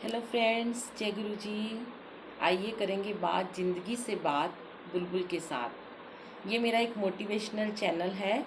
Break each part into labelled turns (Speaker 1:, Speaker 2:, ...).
Speaker 1: Hello friends, जय गुरु जी। आइए करेंगे बात ज़िंदगी से बात बुलबुल के साथ। ये मेरा एक मोटिवेशनल चैनल है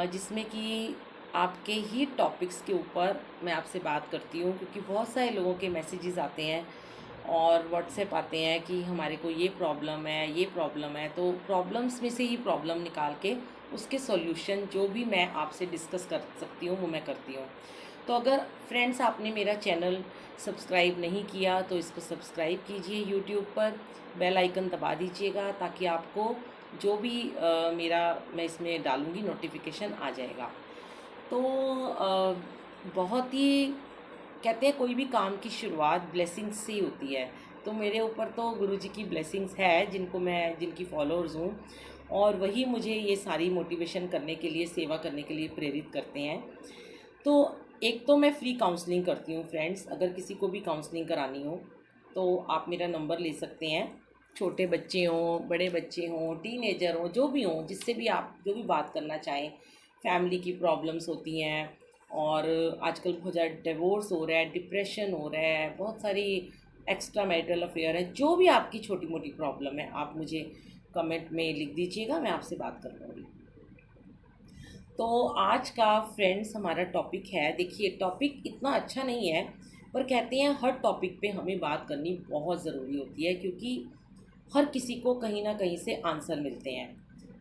Speaker 1: जिसमें कि आपके ही टॉपिक्स के ऊपर मैं आपसे बात करती हूँ, क्योंकि बहुत सारे लोगों के मैसेजेस आते हैं और व्हाट्सएप आते हैं कि हमारे को ये प्रॉब्लम है, ये प्रॉब्लम है। तो प्रॉब्लम्स में से ही प्रॉब्लम निकाल के उसके सॉल्यूशन जो भी मैं आपसे डिस्कस कर सकती हूँ वो मैं करती हूँ। तो अगर फ्रेंड्स आपने मेरा चैनल सब्सक्राइब नहीं किया तो इसको सब्सक्राइब कीजिए यूट्यूब पर, बेल आइकन दबा दीजिएगा ताकि आपको जो भी मेरा मैं इसमें डालूँगी नोटिफिकेशन आ जाएगा। तो बहुत ही कहते हैं कोई भी काम की शुरुआत ब्लेसिंग्स से ही होती है। तो मेरे ऊपर तो गुरुजी की ब्लेसिंग्स है, जिनकी फॉलोअर्स हूँ, और वही मुझे ये सारी मोटिवेशन करने के लिए, सेवा करने के लिए प्रेरित करते हैं। तो एक तो मैं फ्री काउंसलिंग करती हूँ फ्रेंड्स। अगर किसी को भी काउंसलिंग करानी हो तो आप मेरा नंबर ले सकते हैं। छोटे बच्चे हों, बड़े बच्चे हों, टीनेजर हों, जो भी हों, जिससे भी आप जो भी बात करना चाहें। फैमिली की प्रॉब्लम्स होती हैं, और आजकल बहुत ज़्यादा डिवोर्स हो रहा है, डिप्रेशन हो रहा है, बहुत सारी एक्स्ट्रा मैरिटल अफेयर है। जो भी आपकी छोटी मोटी प्रॉब्लम है आप मुझे कमेंट में लिख दीजिएगा, मैं आपसे बात कर लूँगी। तो आज का फ्रेंड्स हमारा टॉपिक है, देखिए टॉपिक इतना अच्छा नहीं है, पर कहते हैं हर टॉपिक पे हमें बात करनी बहुत ज़रूरी होती है, क्योंकि हर किसी को कहीं ना कहीं से आंसर मिलते हैं।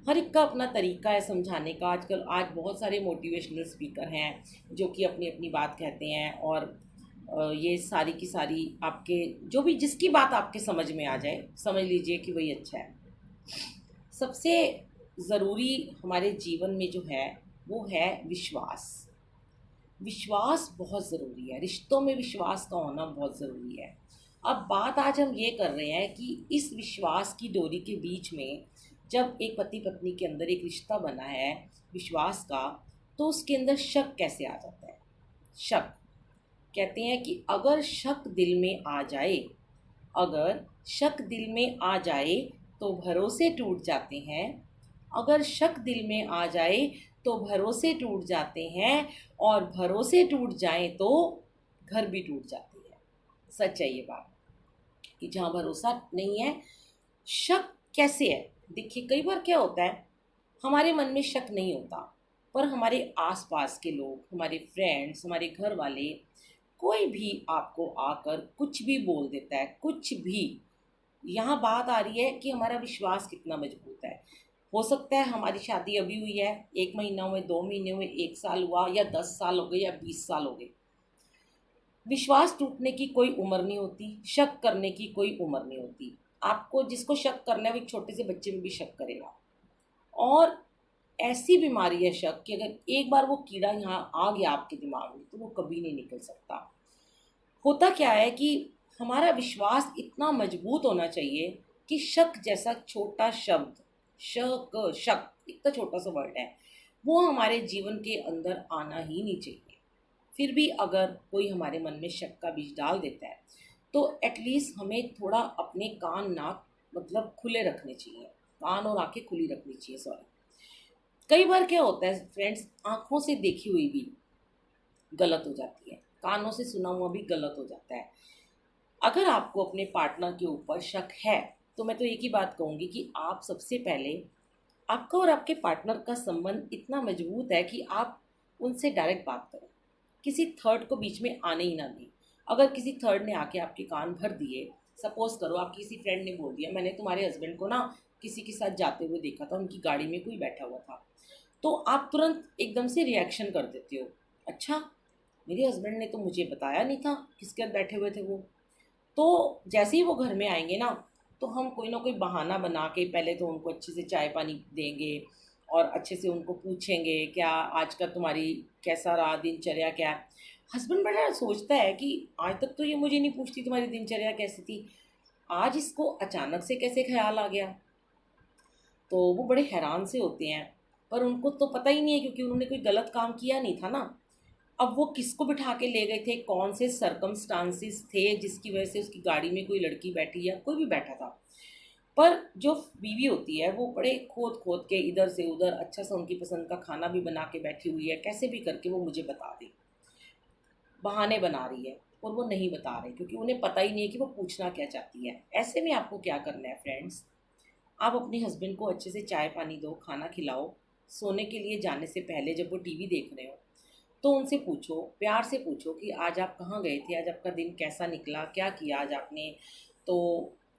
Speaker 1: हर एक का अपना तरीका है समझाने का। आज बहुत सारे मोटिवेशनल स्पीकर हैं जो कि अपनी अपनी बात कहते हैं, और ये सारी की सारी आपके जो भी जिसकी बात आपके समझ में आ जाए समझ लीजिए कि वही अच्छा है। सबसे ज़रूरी हमारे जीवन में जो है वो है विश्वास। विश्वास बहुत ज़रूरी है, रिश्तों में विश्वास का होना बहुत ज़रूरी है। अब बात आज हम ये कर रहे हैं कि इस विश्वास की डोरी के बीच में जब एक पति पत्नी के अंदर एक रिश्ता बना है विश्वास का, तो उसके अंदर शक कैसे आ जाता है। शक, कहते हैं कि अगर शक दिल में आ जाए, अगर शक दिल में आ जाए तो भरोसे टूट जाते हैं। अगर शक दिल में आ जाए तो भरोसे टूट जाते हैं, और भरोसे टूट जाएं तो घर भी टूट जाती है। सच है ये बात कि जहाँ भरोसा नहीं है, शक कैसे है। देखिए कई बार क्या होता है, हमारे मन में शक नहीं होता, पर हमारे आसपास के लोग, हमारे फ्रेंड्स, हमारे घर वाले, कोई भी आपको आकर कुछ भी बोल देता है, कुछ भी। यहाँ बात आ रही है कि हमारा विश्वास कितना मजबूत है। हो सकता है हमारी शादी अभी हुई है, 1 महीना हुए, 2 महीने हुए, 1 साल हुआ, या 10 साल हो गए, या 20 साल हो गए। विश्वास टूटने की कोई उम्र नहीं होती, शक करने की कोई उम्र नहीं होती। आपको जिसको शक करना है वो एक छोटे से बच्चे में भी शक करेगा। और ऐसी बीमारी है शक कि अगर एक बार वो कीड़ा यहाँ आ गया आपके दिमाग में तो वो कभी नहीं निकल सकता। होता क्या है कि हमारा विश्वास इतना मजबूत होना चाहिए कि शक जैसा छोटा शब्द, शक इतना छोटा सा वर्ड है, वो हमारे जीवन के अंदर आना ही नहीं चाहिए। फिर भी अगर कोई हमारे मन में शक का बीज डाल देता है तो एटलीस्ट हमें थोड़ा अपने कान नाक मतलब खुले रखने चाहिए, कान और आंखें खुली रखनी चाहिए, सॉरी। कई बार क्या होता है फ्रेंड्स, आंखों से देखी हुई भी गलत हो जाती है, कानों से सुना हुआ भी गलत हो जाता है। अगर आपको अपने पार्टनर के ऊपर शक है तो मैं तो एक ही बात कहूँगी कि आप सबसे पहले, आपका और आपके पार्टनर का संबंध इतना मजबूत है कि आप उनसे डायरेक्ट बात करें, किसी थर्ड को बीच में आने ही ना दें। अगर किसी थर्ड ने आके आपके कान भर दिए, सपोज करो आपकी किसी फ्रेंड ने बोल दिया मैंने तुम्हारे हस्बैंड को ना किसी के साथ जाते हुए देखा था, उनकी गाड़ी में कोई बैठा हुआ था, तो आप तुरंत एकदम से रिएक्शन कर देते हो, अच्छा मेरे हस्बैंड ने तो मुझे बताया नहीं था किसके साथ बैठे हुए थे वो। तो जैसे ही वो घर में आएंगे ना, तो हम कोई ना कोई बहाना बना के पहले तो उनको अच्छे से चाय पानी देंगे, और अच्छे से उनको पूछेंगे क्या आज का तुम्हारी कैसा रहा, दिनचर्या क्या है। हस्बैंड बड़ा सोचता है कि आज तक तो ये मुझे नहीं पूछती तुम्हारी दिनचर्या कैसी थी, आज इसको अचानक से कैसे ख्याल आ गया। तो वो बड़े हैरान से होते हैं, पर उनको तो पता ही नहीं है क्योंकि उन्होंने कोई गलत काम किया नहीं था ना। अब वो किसको बिठा के ले गए थे, कौन से सरकमस्टांसिस थे जिसकी वजह से उसकी गाड़ी में कोई लड़की बैठी या कोई भी बैठा था। पर जो बीवी होती है वो बड़े खोद खोद के इधर से उधर अच्छा सा उनकी पसंद का खाना भी बना के बैठी हुई है, कैसे भी करके वो मुझे बता दे, बहाने बना रही है। और वो नहीं बता रहे क्योंकि उन्हें पता ही नहीं है कि वो पूछना क्या चाहती है। ऐसे में आपको क्या करना है फ्रेंड्स, आप अपने हस्बैंड को अच्छे से चाय पानी दो, खाना खिलाओ। सोने के लिए जाने से पहले जब वो टीवी देख रहे हो तो उनसे पूछो, प्यार से पूछो कि आज आप कहाँ गए थे, आज आपका दिन कैसा निकला, क्या किया आज आपने। तो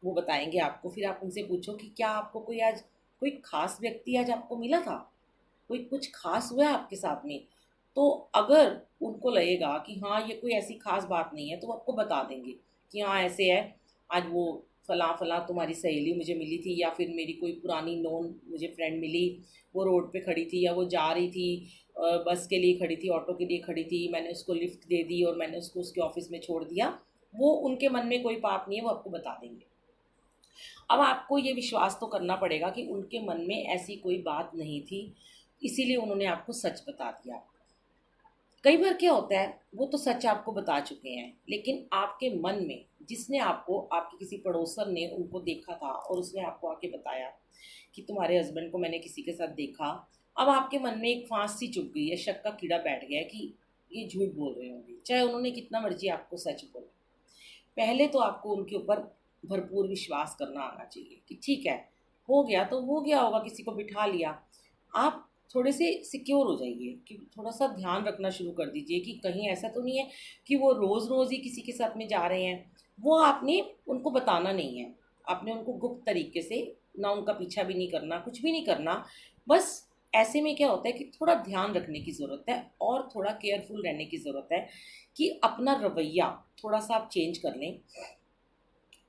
Speaker 1: वो बताएंगे आपको। फिर आप उनसे पूछो कि क्या आपको कोई आज कोई खास व्यक्ति आज आपको मिला था, कोई कुछ खास हुआ है आपके साथ में। तो अगर उनको लगेगा कि हाँ ये कोई ऐसी खास बात नहीं है तो वो आपको बता देंगे कि हाँ ऐसे है, आज वो फलां फलां तुम्हारी सहेली मुझे मिली थी, या फिर मेरी कोई पुरानी नोन मुझे फ्रेंड मिली, वो रोड पे खड़ी थी या वो जा रही थी, बस के लिए खड़ी थी, ऑटो के लिए खड़ी थी, मैंने उसको लिफ्ट दे दी और मैंने उसको उसके ऑफिस में छोड़ दिया। वो उनके मन में कोई पाप नहीं है, वो आपको बता देंगे। अब आपको ये विश्वास तो करना पड़ेगा कि उनके मन में ऐसी कोई बात नहीं थी, इसीलिए उन्होंने आपको सच बता दिया। कई बार क्या होता है, वो तो सच आपको बता चुके हैं, लेकिन आपके मन में जिसने आपको, आपके किसी पड़ोसन ने उनको देखा था और उसने आपको आके बताया कि तुम्हारे हस्बैंड को मैंने किसी के साथ देखा, अब आपके मन में एक फांस सी चुभ गई है, शक का कीड़ा बैठ गया है कि ये झूठ बोल रहे होंगे, चाहे उन्होंने कितना मर्जी आपको सच बोला। पहले तो आपको उनके ऊपर भरपूर विश्वास करना आना चाहिए कि ठीक है, हो गया तो हो गया होगा, किसी को बिठा लिया। आप थोड़े से सिक्योर हो जाइए कि थोड़ा सा ध्यान रखना शुरू कर दीजिए कि कहीं ऐसा तो नहीं है कि वो रोज़ रोज़ ही किसी के साथ में जा रहे हैं। वो आपने उनको बताना नहीं है, आपने उनको गुप्त तरीके से, ना उनका पीछा भी नहीं करना, कुछ भी नहीं करना। बस ऐसे में क्या होता है कि थोड़ा ध्यान रखने की ज़रूरत है और थोड़ा केयरफुल रहने की ज़रूरत है कि अपना रवैया थोड़ा सा आप चेंज कर लें।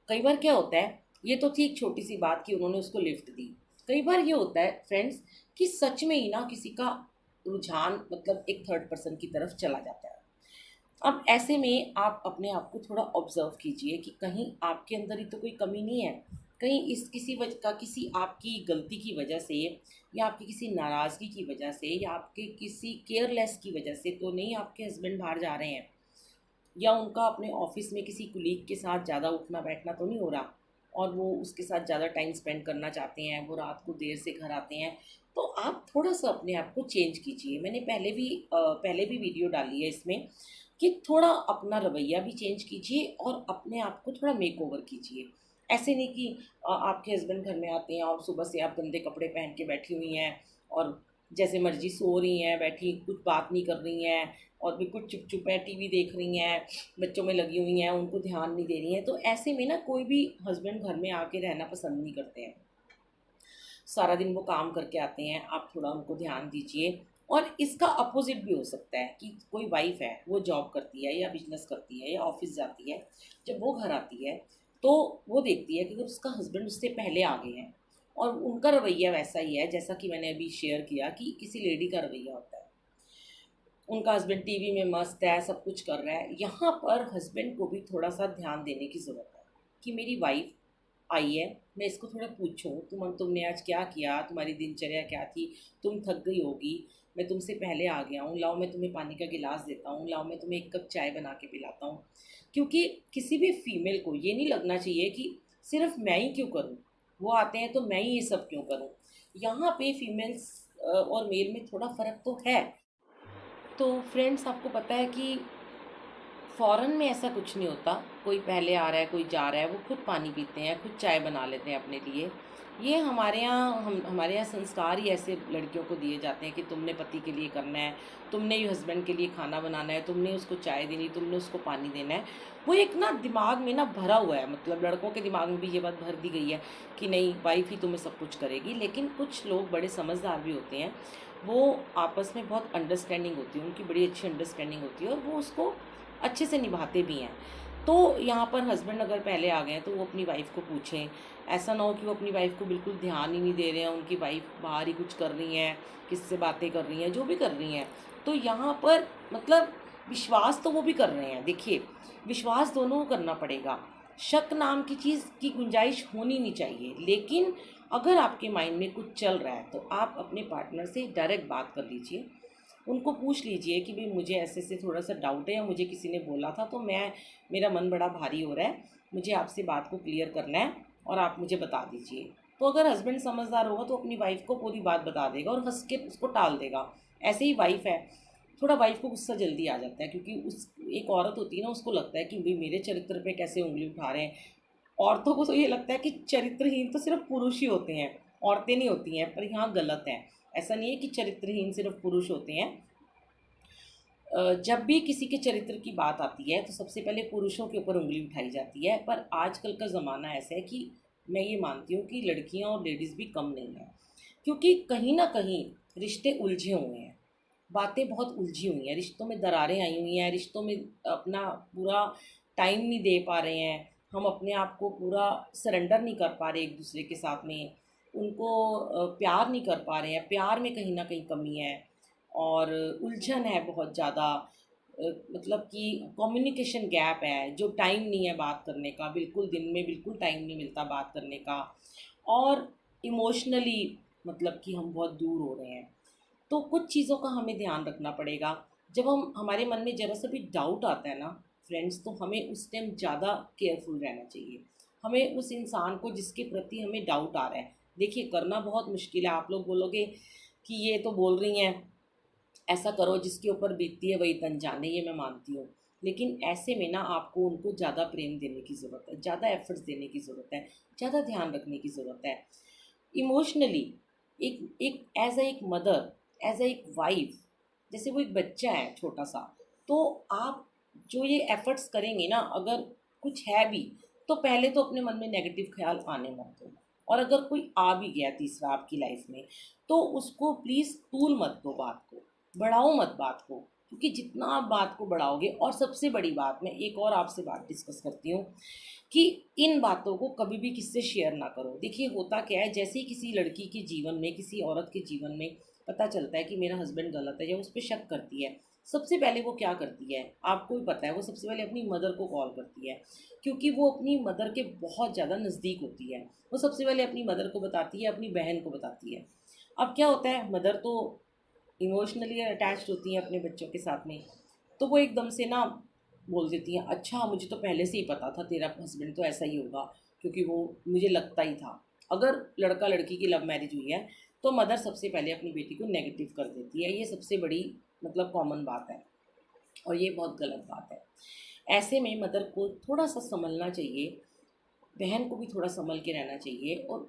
Speaker 1: कई बार क्या होता है, ये तो थी एक छोटी सी बात कि उन्होंने उसको लिफ्ट दी। कई बार ये होता है फ्रेंड्स कि सच में ही ना किसी का रुझान मतलब एक थर्ड पर्सन की तरफ चला जाता है। अब ऐसे में आप अपने आप को थोड़ा ऑब्जर्व कीजिए कि कहीं आपके अंदर ही तो कोई कमी नहीं है, कहीं इस किसी वजह का, किसी आपकी गलती की वजह से, या आपकी किसी नाराज़गी की वजह से, या आपके किसी केयरलेस की वजह से तो नहीं आपके हस्बैंड बाहर जा रहे हैं, या उनका अपने ऑफिस में किसी कुलीग के साथ ज़्यादा उठना बैठना तो नहीं हो रहा और वो उसके साथ ज़्यादा टाइम स्पेंड करना चाहते हैं, वो रात को देर से घर आते हैं। तो आप थोड़ा सा अपने आप को चेंज कीजिए। मैंने पहले भी वीडियो डाली है इसमें कि थोड़ा अपना रवैया भी चेंज कीजिए और अपने आप को थोड़ा मेकओवर कीजिए। ऐसे नहीं कि आपके हस्बैंड घर में आते हैं और सुबह से आप गंदे कपड़े पहन के बैठी हुई हैं और जैसे मर्जी सो रही हैं, बैठी कुछ बात नहीं कर रही हैं और बिल्कुल चुप चुप है, टीवी देख रही हैं, बच्चों में लगी हुई हैं, उनको ध्यान नहीं दे रही हैं। तो ऐसे में ना कोई भी हस्बैंड घर में आके रहना पसंद नहीं करते हैं। सारा दिन वो काम करके आते हैं, आप थोड़ा उनको ध्यान दीजिए। और इसका अपोजिट भी हो सकता है कि कोई वाइफ है, वो जॉब करती है या बिजनेस करती है या ऑफिस जाती है, जब वो घर आती है तो वो देखती है कि अगर उसका हस्बैंड उससे पहले आ गए हैं और उनका रवैया वैसा ही है जैसा कि मैंने अभी शेयर किया कि किसी लेडी का रवैया होता है, उनका हस्बैंड टीवी में मस्त है, सब कुछ कर रहा है, यहाँ पर हस्बैंड को भी थोड़ा सा ध्यान देने की ज़रूरत है कि मेरी वाइफ आई है, मैं इसको थोड़ा पूछूं, तुमने आज क्या किया, तुम्हारी दिनचर्या क्या थी, तुम थक गई होगी, मैं तुमसे पहले आ गया हूँ, लाओ मैं तुम्हें पानी का गिलास देता हूँ, लाओ मैं तुम्हें एक कप चाय बना के पिलाता हूँ। क्योंकि किसी भी फीमेल को ये नहीं लगना चाहिए कि सिर्फ मैं ही क्यों करूँ, वो आते हैं तो मैं ही ये सब क्यों करूँ। यहाँ पे फीमेल्स और मेल में थोड़ा फ़र्क तो है। तो फ्रेंड्स आपको पता है कि फ़ॉरेन में ऐसा कुछ नहीं होता, कोई पहले आ रहा है कोई जा रहा है, वो खुद पानी पीते हैं, खुद चाय बना लेते हैं अपने लिए। ये हमारे यहाँ संस्कार ही ऐसे लड़कियों को दिए जाते हैं कि तुमने पति के लिए करना है, तुमने ही हस्बैंड के लिए खाना बनाना है, तुमने उसको चाय देनी, तुमने उसको पानी देना है। वो एक ना दिमाग में ना भरा हुआ है, मतलब लड़कों के दिमाग में भी ये बात भर दी गई है कि नहीं वाइफ ही तुम्हें सब कुछ करेगी। लेकिन कुछ लोग बड़े समझदार भी होते हैं, वो आपस में बहुत अंडरस्टैंडिंग होती है, उनकी बड़ी अच्छी अंडरस्टैंडिंग होती है और वो उसको अच्छे से निभाते भी हैं। तो यहाँ पर हस्बैंड अगर पहले आ गए हैं तो वो अपनी वाइफ को पूछें। ऐसा ना हो कि वो अपनी वाइफ को बिल्कुल ध्यान ही नहीं दे रहे हैं, उनकी वाइफ बाहर ही कुछ कर रही हैं, किससे बातें कर रही हैं, जो भी कर रही हैं। तो यहाँ पर मतलब विश्वास तो वो भी कर रहे हैं, देखिए विश्वास दोनों को करना पड़ेगा। शक नाम की चीज़ की गुंजाइश होनी नहीं चाहिए। लेकिन अगर आपके माइंड में कुछ चल रहा है तो आप अपने पार्टनर से डायरेक्ट बात कर लीजिए, उनको पूछ लीजिए कि भाई मुझे ऐसे से थोड़ा सा डाउट है या मुझे किसी ने बोला था तो मेरा मन बड़ा भारी हो रहा है, मुझे आपसे बात को क्लियर करना है और आप मुझे बता दीजिए। तो अगर हस्बैंड समझदार होगा तो अपनी वाइफ को पूरी बात बता देगा और हंस के उसको टाल देगा। ऐसे ही वाइफ है थोड़ा वाइफ को गुस्सा जल्दी आ जाता है, क्योंकि उस एक औरत होती है ना, उसको लगता है कि भाई मेरे चरित्र पे कैसे उंगली उठा रहे हैं। औरतों को तो ये लगता है कि चरित्रहीन तो सिर्फ पुरुष ही होते हैं, औरतें नहीं होती हैं। पर यहाँ गलत है, ऐसा नहीं है कि चरित्रहीन सिर्फ पुरुष होते हैं। जब भी किसी के चरित्र की बात आती है तो सबसे पहले पुरुषों के ऊपर उंगली उठाई जाती है। पर आजकल का ज़माना ऐसा है कि मैं ये मानती हूँ कि लड़कियाँ और लेडीज़ भी कम नहीं हैं, क्योंकि कहीं ना कहीं रिश्ते उलझे हुए हैं, बातें बहुत उलझी हुई हैं, रिश्तों में दरारें आई हुई हैं, रिश्तों में अपना पूरा टाइम नहीं दे पा रहे हैं, हम अपने आप को पूरा सरेंडर नहीं कर पा रहे एक दूसरे के साथ में, उनको प्यार नहीं कर पा रहे हैं, प्यार में कहीं ना कहीं कमी है और उलझन है बहुत ज़्यादा। मतलब कि कम्युनिकेशन गैप है, जो टाइम नहीं है बात करने का, बिल्कुल दिन में बिल्कुल टाइम नहीं मिलता बात करने का। और इमोशनली मतलब कि हम बहुत दूर हो रहे हैं। तो कुछ चीज़ों का हमें ध्यान रखना पड़ेगा। जब हम हमारे मन में ज़रा सा भी डाउट आता है ना फ्रेंड्स, तो हमें उस टाइम ज़्यादा केयरफुल रहना चाहिए। हमें उस इंसान को जिसके प्रति हमें डाउट आ रहा है, देखिए करना बहुत मुश्किल है। आप लोग बोलोगे कि ये तो बोल रही हैं ऐसा करो जिसके ऊपर बीतती है वही तन जाने, ये मैं मानती हूँ। लेकिन ऐसे में ना आपको उनको ज़्यादा प्रेम देने की ज़रूरत है, ज़्यादा एफर्ट्स देने की ज़रूरत है, ज़्यादा ध्यान रखने की ज़रूरत है इमोशनली। एक एक एज ए एक मदर, एज ए एक वाइफ, जैसे वो एक बच्चा है छोटा सा, तो आप जो ये एफर्ट्स करेंगे ना, अगर कुछ है भी तो पहले तो अपने मन में नेगेटिव ख्याल आने मत दो। और अगर कोई आ भी गया तीसरा आपकी लाइफ में, तो उसको प्लीज़ तूल मत दो बात को, बढ़ाओ मत बात को, क्योंकि जितना आप बात को बढ़ाओगे। और सबसे बड़ी बात, मैं एक और आपसे बात डिस्कस करती हूँ कि इन बातों को कभी भी किससे शेयर ना करो। देखिए होता क्या है, जैसे ही किसी लड़की के जीवन में, किसी औरत के जीवन में पता चलता है कि मेरा हस्बैंड गलत है या उस पर शक करती है, सबसे पहले वो क्या करती है आपको भी पता है, वो सबसे पहले अपनी मदर को कॉल करती है, क्योंकि वो अपनी मदर के बहुत ज़्यादा नज़दीक होती है। वो सबसे पहले अपनी मदर को बताती है, अपनी बहन को बताती है। अब क्या होता है, मदर तो इमोशनली अटैच्ड होती हैं अपने बच्चों के साथ में, तो वो एकदम से ना बोल देती हैं, अच्छा मुझे तो पहले से ही पता था तेरा हस्बैंड तो ऐसा ही होगा, क्योंकि वो मुझे लगता ही था। अगर लड़का लड़की की लव मैरिज हुई है तो मदर सबसे पहले अपनी बेटी को नेगेटिव कर देती है। ये सबसे बड़ी मतलब कॉमन बात है और ये बहुत गलत बात है। ऐसे में मदर को थोड़ा सा संभलना चाहिए, बहन को भी थोड़ा संभल के रहना चाहिए। और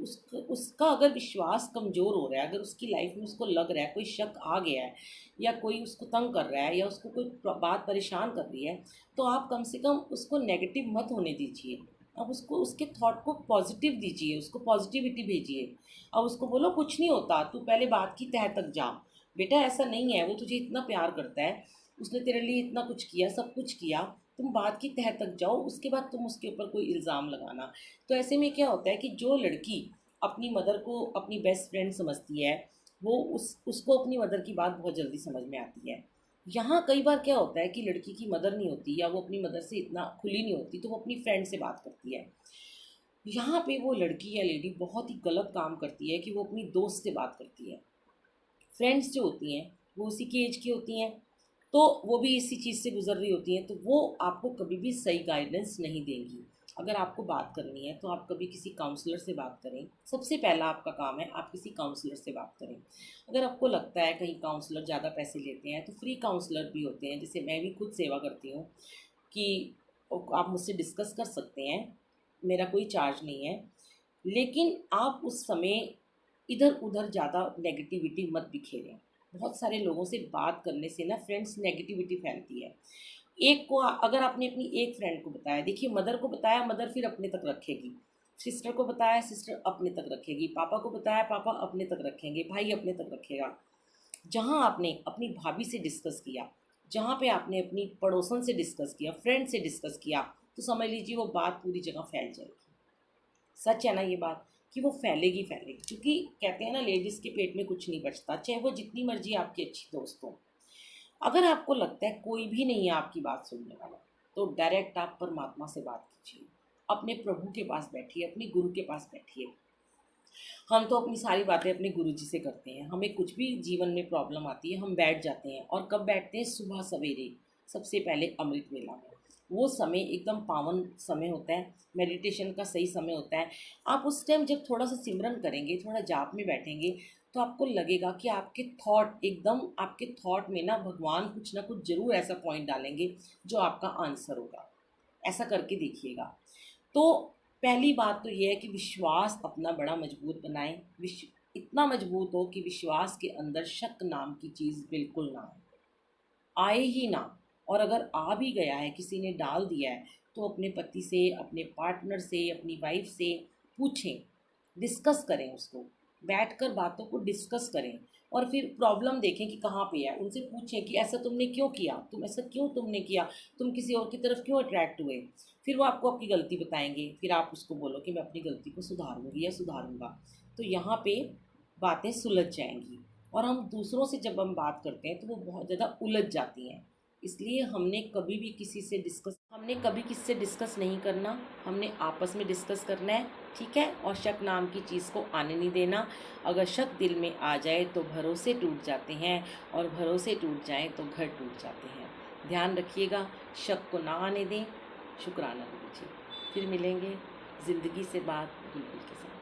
Speaker 1: उसका अगर विश्वास कमज़ोर हो रहा है, अगर उसकी लाइफ में उसको लग रहा है कोई शक आ गया है, या कोई उसको तंग कर रहा है, या उसको कोई बात परेशान कर रही है, तो आप कम से कम उसको नेगेटिव मत होने दीजिए। आप उसको उसके थॉट को पॉजिटिव दीजिए, उसको पॉजिटिविटी भेजिए। अब उसको बोलो कुछ नहीं होता, तू पहले बात की तह तक जा, बेटा ऐसा नहीं है, वो तुझे इतना प्यार करता है, उसने तेरे लिए इतना कुछ किया, सब कुछ किया, तुम बात की तह तक जाओ, उसके बाद तुम उसके ऊपर कोई इल्ज़ाम लगाना। तो ऐसे में क्या होता है कि जो लड़की अपनी मदर को अपनी बेस्ट फ्रेंड समझती है, वो उसको अपनी मदर की बात बहुत जल्दी समझ में आती है। यहाँ कई बार क्या होता है कि लड़की की मदर नहीं होती, या वो अपनी मदर से इतना खुली नहीं होती, तो वो अपनी फ्रेंड से बात करती है। यहाँ पे वो लड़की या लेडी बहुत ही गलत काम करती है कि वो अपनी दोस्त से बात करती है। फ्रेंड्स जो होती हैं वो उसी की एज की होती हैं, तो वो भी इसी चीज़ से गुजर रही होती हैं, तो वो आपको कभी भी सही गाइडेंस नहीं देंगी। अगर आपको बात करनी है तो आप कभी किसी काउंसलर से बात करें। सबसे पहला आपका काम है आप किसी काउंसलर से बात करें। अगर आपको लगता है कहीं काउंसलर ज़्यादा पैसे लेते हैं, तो फ्री काउंसलर भी होते हैं, जैसे मैं भी खुद सेवा करती हूँ कि आप मुझसे डिस्कस कर सकते हैं, मेरा कोई चार्ज नहीं है। लेकिन आप उस समय इधर उधर ज़्यादा नेगेटिविटी मत बिखेरें। बहुत सारे लोगों से बात करने से ना फ्रेंड्स नेगेटिविटी फैलती है। एक को अगर आपने अपनी एक फ्रेंड को बताया, देखिए मदर को बताया, मदर फिर अपने तक रखेगी, सिस्टर को बताया, सिस्टर अपने तक रखेगी, पापा को बताया, पापा अपने तक रखेंगे, भाई अपने तक रखेगा। जहाँ आपने अपनी भाभी से डिस्कस किया, जहाँ पे आपने अपनी पड़ोसन से डिस्कस किया, फ्रेंड से डिस्कस किया, तो समझ लीजिए वो बात पूरी जगह फैल जाएगी। सच है ना ये बात, कि वो फैलेगी फैलेगी, क्योंकि कहते हैं ना लेडीज़ के पेट में कुछ नहीं बचता, चाहे वो जितनी मर्जी आपकी अच्छी दोस्त हो। अगर आपको लगता है कोई भी नहीं है आपकी बात सुनने वाला, तो डायरेक्ट आप परमात्मा से बात कीजिए, अपने प्रभु के पास बैठिए, अपने गुरु के पास बैठिए। हम तो अपनी सारी बातें अपने गुरु जी से करते हैं। हमें कुछ भी जीवन में प्रॉब्लम आती है, हम बैठ जाते हैं। और कब बैठते हैं? सुबह सवेरे, सबसे पहले अमृत वेला में। वो समय एकदम पावन समय होता है, मेडिटेशन का सही समय होता है। आप उस टाइम जब थोड़ा सा सिमरन करेंगे, थोड़ा जाप में बैठेंगे, तो आपको लगेगा कि आपके थॉट एकदम, आपके थॉट में ना भगवान कुछ ना कुछ ज़रूर ऐसा पॉइंट डालेंगे जो आपका आंसर होगा। ऐसा करके देखिएगा। तो पहली बात तो ये है कि विश्वास अपना बड़ा मजबूत बनाएं। इतना मजबूत हो कि विश्वास के अंदर शक नाम की चीज़ बिल्कुल ना आए ही ना। और अगर आ भी गया है, किसी ने डाल दिया है, तो अपने पति से, अपने पार्टनर से, अपनी वाइफ से पूछें, डिस्कस करें उसको, बैठकर बातों को डिस्कस करें और फिर प्रॉब्लम देखें कि कहाँ पे है। उनसे पूछें कि ऐसा तुमने क्यों किया, तुमने किया, तुम किसी और की तरफ क्यों अट्रैक्ट हुए। फिर वो आपको आपकी गलती बताएंगे, फिर आप उसको बोलो कि मैं अपनी गलती को सुधारूंगी या सुधारूंगा। तो यहाँ पे बातें सुलझ जाएंगी। और हम दूसरों से जब हम बात करते हैं तो वो बहुत ज़्यादा उलझ जाती हैं। इसलिए हमने कभी कभी किसी से डिस्कस नहीं करना, हमने आपस में डिस्कस करना है, ठीक है। और शक नाम की चीज़ को आने नहीं देना। अगर शक दिल में आ जाए तो भरोसे टूट जाते हैं, और भरोसे टूट जाएं तो घर टूट जाते हैं। ध्यान रखिएगा, शक को ना आने दें, शुक्राना कीजिए। फिर मिलेंगे ज़िंदगी से बात बुलबुल के साथ।